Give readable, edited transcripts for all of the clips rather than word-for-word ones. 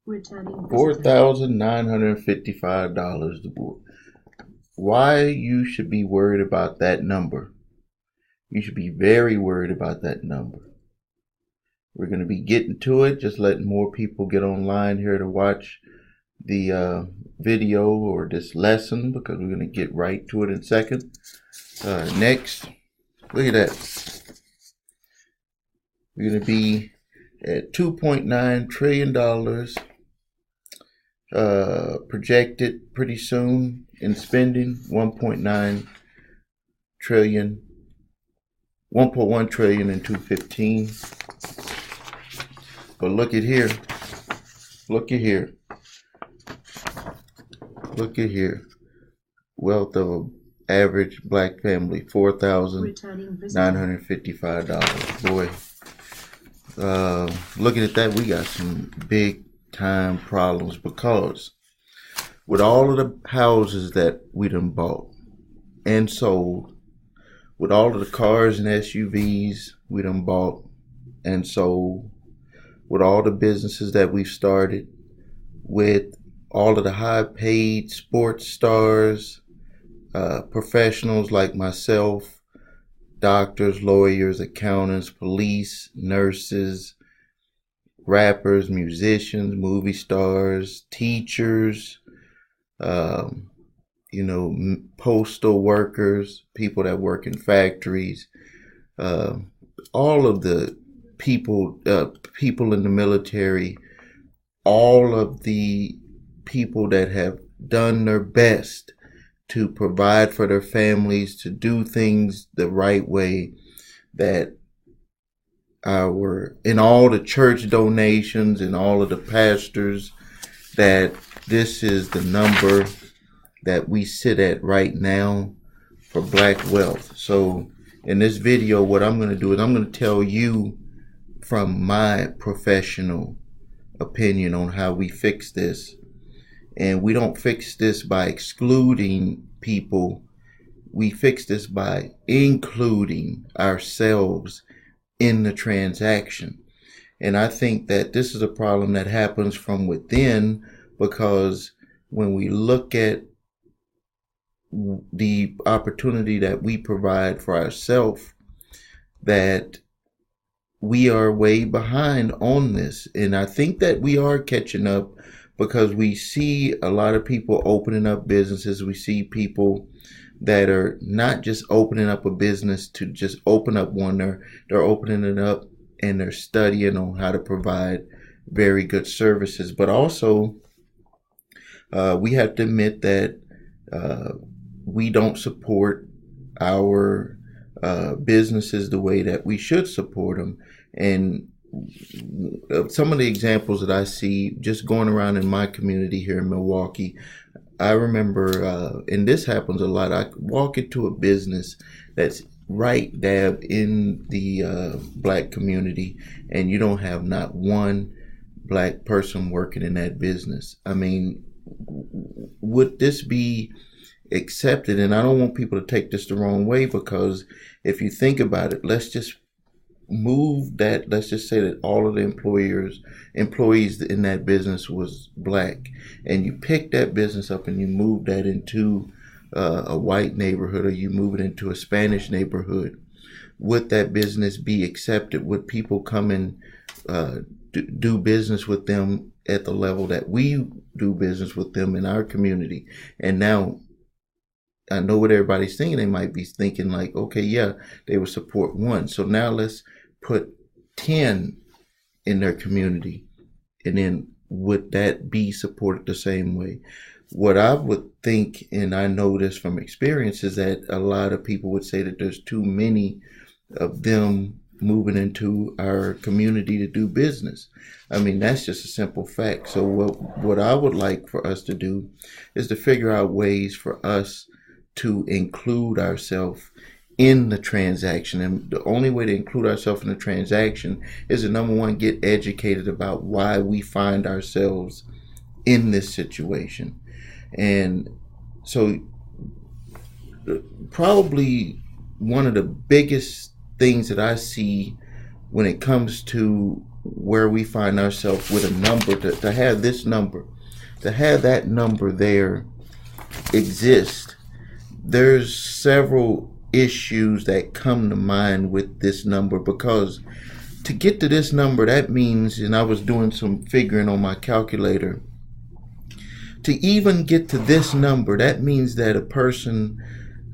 Returning visitor. $4,955. Why you should be worried about that number? You should be very worried about that number. We're going to be getting to it, just letting more people get online here to watch the video or this lesson, because we're going to get right to it in a second. Next, look at that. We're going to be at $2.9 trillion projected pretty soon in spending. 1.9 trillion, 1.1 trillion in 2015. But look at here. Look at here. Look at here. Wealth of an average black family, $4,955. Boy, looking at that, we got some big time problems, because with all of the houses that we done bought and sold, with all of the cars and SUVs we done bought and sold, with all the businesses that we've started, with all of the high paid sports stars, professionals like myself, doctors, lawyers, accountants, police, nurses, rappers, musicians, movie stars, teachers, postal workers, people that work in factories, all of the people in the military, all of the people that have done their best to provide for their families, to do things the right way, that in all the church donations and all of the pastors, that this is the number that we sit at right now for black wealth. So in this video, what I'm going to do is I'm going to tell you from my professional opinion on how we fix this. And we don't fix this by excluding people. We fix this by including ourselves in the transaction. And I think that this is a problem that happens from within, because when we look at the opportunity that we provide for ourselves, that we are way behind on this. And I think that we are catching up, because we see a lot of people opening up businesses. We see people that are not just opening up a business to just open up one. They're opening it up and they're studying on how to provide very good services. But also, we have to admit that we don't support our businesses the way that we should support them. And some of the examples that I see just going around in my community here in Milwaukee, I remember, and this happens a lot, I walk into a business that's right dab in the black community, and you don't have not one black person working in that business. I mean, would this be accepted? And I don't want people to take this the wrong way, because if you think about it, let's just say that all of the employees in that business was black, and you pick that business up and you move that into a white neighborhood, or you move it into a Spanish neighborhood. Would that business be accepted? Would people come and do business with them at the level that we do business with them in our community? And now, I know what everybody's thinking. They might be thinking like, okay, yeah, they would support one. So now let's put 10 in their community. And then would that be supported the same way? What I would think, and I know this from experience, is that a lot of people would say that there's too many of them moving into our community to do business. I mean, that's just a simple fact. So what I would like for us to do is to figure out ways for us to include ourselves in the transaction. And the only way to include ourselves in the transaction is to, number one, get educated about why we find ourselves in this situation. And so probably one of the biggest things that I see when it comes to where we find ourselves with a number, to have this number, to have that number there exist, there's several issues that come to mind with this number, because to get to this number, that means, and I was doing some figuring on my calculator, to even get to this number, that means that a person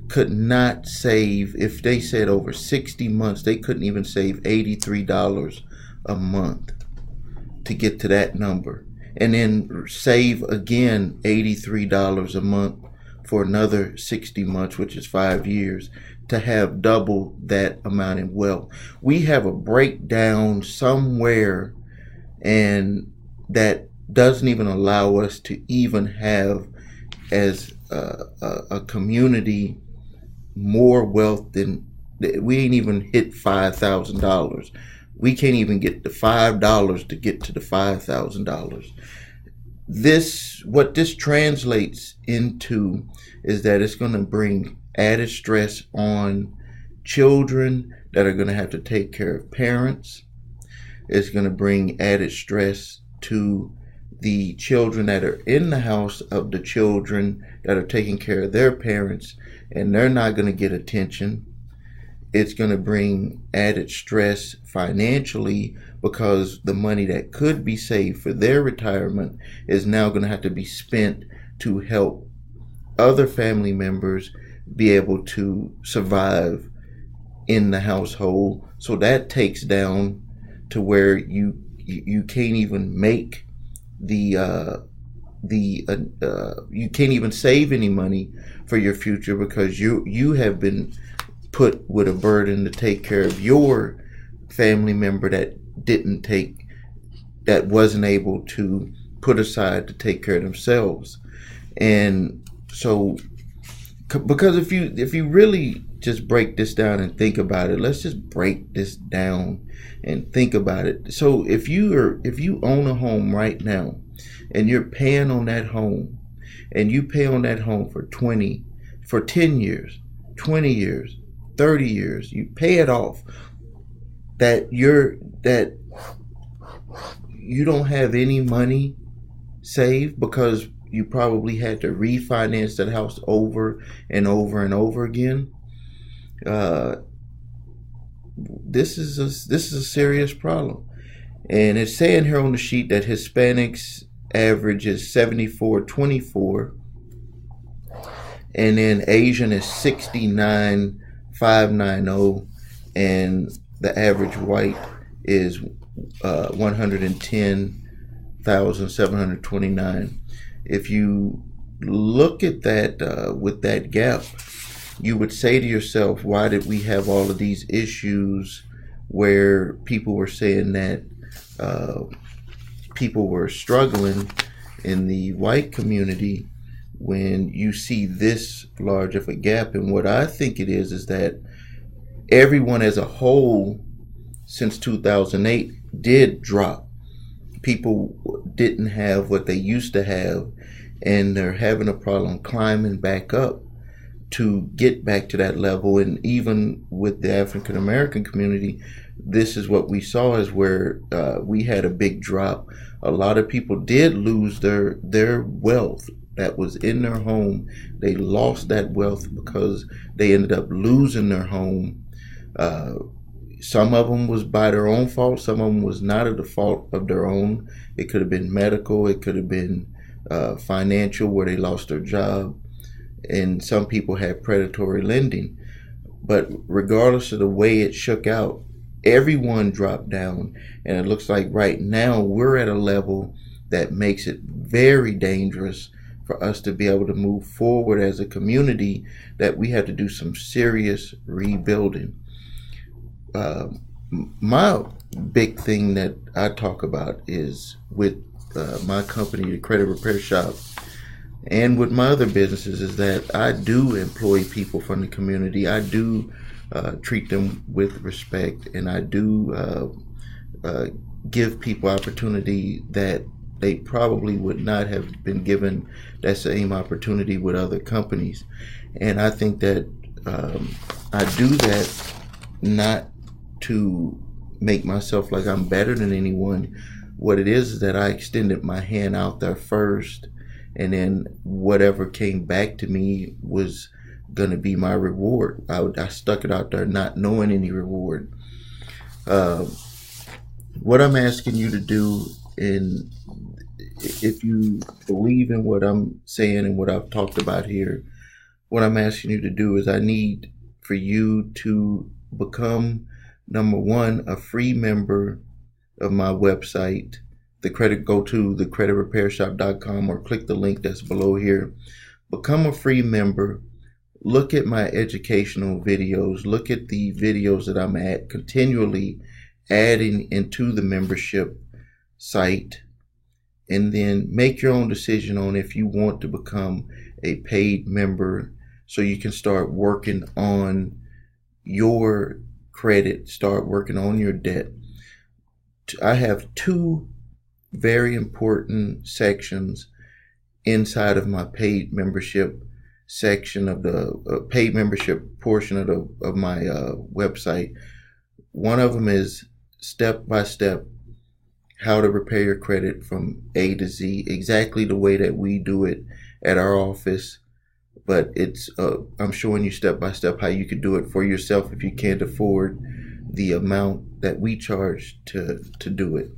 could not save, if they said over 60 months, they couldn't even save $83 a month to get to that number. And then save again $83 a month for another 60 months, which is 5 years, to have double that amount in wealth. We have a breakdown somewhere, and that doesn't even allow us to even have, as a community, more wealth than, we ain't even hit $5,000. We can't even get the $5 to get to the $5,000. What this translates into is that it's going to bring added stress on children that are going to have to take care of parents. It's going to bring added stress to the children that are in the house of the children that are taking care of their parents, and they're not going to get attention. It's going to bring added stress financially, because the money that could be saved for their retirement is now going to have to be spent to help other family members be able to survive in the household. So that takes down to where you can't even make you can't even save any money for your future, because you have been put with a burden to take care of your family member that wasn't able to put aside to take care of themselves. And so, because if you really just break this down and think about it, let's just break this down and think about it. So if you own a home right now, and you're paying on that home, and you pay on that home for 10 years, 20 years, 30 years, you pay it off, that you don't have any money saved, because you probably had to refinance that house over and over and over again. This is a serious problem. And it's saying here on the sheet that Hispanics average is 74.24, and then Asian is 69.590, and the average white is 110,729. If you look at that with that gap, you would say to yourself, why did we have all of these issues where people were saying that people were struggling in the white community when you see this large of a gap? And what I think it is that everyone as a whole since 2008 did drop. People didn't have what they used to have, and they're having a problem climbing back up to get back to that level. And even with the African American community, this is what we saw, is where we had a big drop. A lot of people did lose their wealth that was in their home. They lost that wealth because they ended up losing their home. Some of them was by their own fault. Some of them was not at the fault of their own. It could have been medical. It could have been financial, where they lost their job. And some people had predatory lending. But regardless of the way it shook out, everyone dropped down. And it looks like right now we're at a level that makes it very dangerous for us to be able to move forward as a community, that we have to do some serious rebuilding. My big thing that I talk about is with my company, the Credit Repair Shop, and with my other businesses, is that I do employ people from the community. I do treat them with respect, and I do give people opportunity that they probably would not have been given that same opportunity with other companies. And I think that I do that not to make myself like I'm better than anyone. What it is that I extended my hand out there first, and then whatever came back to me was going to be my reward. I stuck it out there not knowing any reward. What I'm asking you to do, and if you believe in what I'm saying and what I've talked about here, what I'm asking you to do is I need for you to become, number one, a free member of my website. Go to thecreditrepairshop.com or click the link that's below here. Become a free member. Look at my educational videos. Look at the videos that I'm continually adding into the membership site, and then make your own decision on if you want to become a paid member so you can start working on your credit, start working on your debt. I have two very important sections inside of my paid membership section of the paid membership portion of my website. One of them is step by step how to repair your credit from A to Z, exactly the way that we do it at our office. But it's I'm showing you step by step how you could do it for yourself if you can't afford the amount that we charge to do it.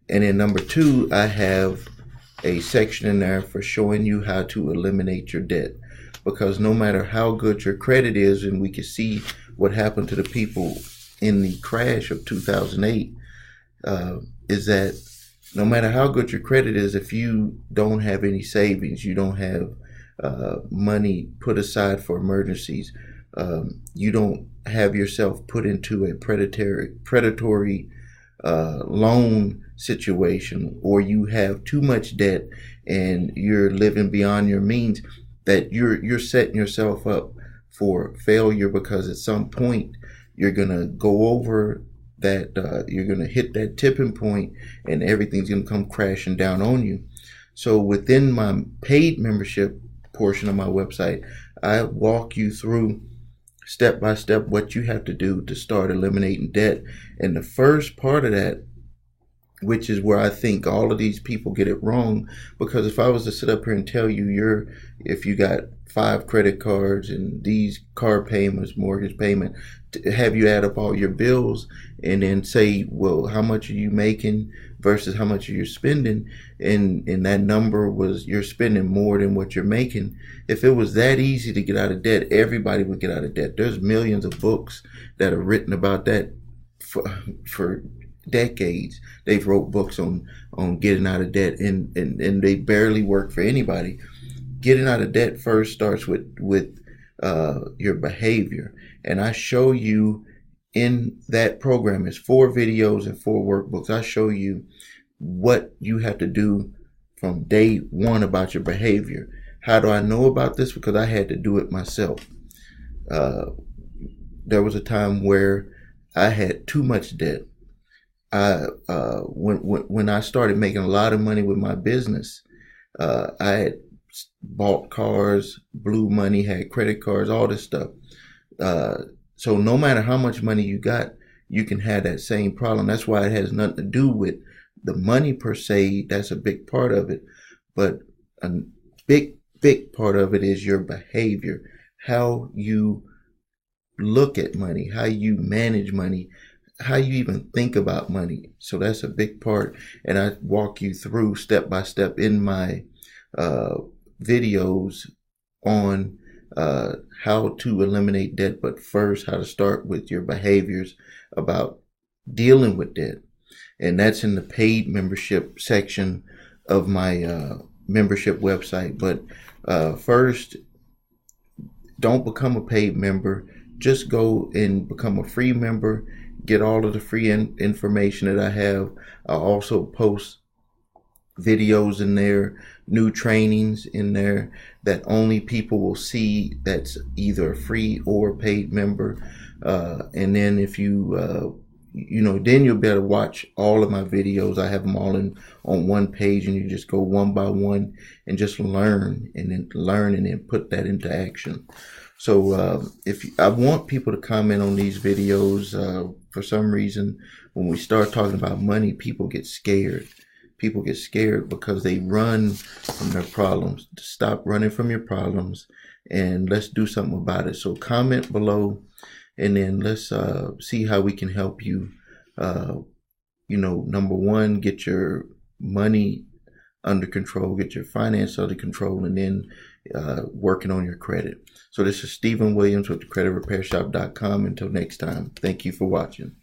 And then number two, I have a section in there for showing you how to eliminate your debt. Because no matter how good your credit is, and we can see what happened to the people in the crash of 2008, is that no matter how good your credit is, if you don't have any savings, you don't have money put aside for emergencies, you don't have yourself put into a predatory loan situation, or you have too much debt and you're living beyond your means, that you're setting yourself up for failure, because at some point you're gonna go over that, you're gonna hit that tipping point and everything's gonna come crashing down on you. So within my paid membership portion of my website, I walk you through step by step what you have to do to start eliminating debt. And the first part of that, which is where I think all of these people get it wrong, because if I was to sit up here and tell you if you got 5 credit cards and these car payments, mortgage payment, to have you add up all your bills and then say, well, how much are you making versus how much are you spending? And that number was, you're spending more than what you're making. If it was that easy to get out of debt, everybody would get out of debt. There's millions of books that are written about that for decades. They've wrote books on getting out of debt, and they barely work for anybody. Getting out of debt first starts with your behavior, and I show you in that program, it's 4 videos and 4 workbooks. I show you what you have to do from day one about your behavior. How do I know about this? Because I had to do it myself. There was a time where I had too much debt. When I started making a lot of money with my business, I had bought cars, blew money, had credit cards, all this stuff. So no matter how much money you got, you can have that same problem. That's why it has nothing to do with the money per se. That's a big part of it. But a big part of it is your behavior, how you look at money, how you manage money, how you even think about money. So that's a big part. And I walk you through step by step in my videos on how to eliminate debt, but first how to start with your behaviors about dealing with debt. And that's in the paid membership section of my membership website. But first, don't become a paid member. Just go and become a free member. Get all of the free information that I have. I also post videos in there, new trainings in there that only people will see that's either a free or paid member. And then if you, then you'll be able to watch all of my videos. I have them all on one page, and you just go one by one and just learn and then put that into action. So if I want people to comment on these videos, for some reason, when we start talking about money, people get scared. People get scared because they run from their problems. Stop running from your problems, and let's do something about it. So comment below, and then let's see how we can help you. Number one, get your money under control, get your finance under control, and then working on your credit. So this is Stephen Williams with thecreditrepairshop.com. Until next time, thank you for watching.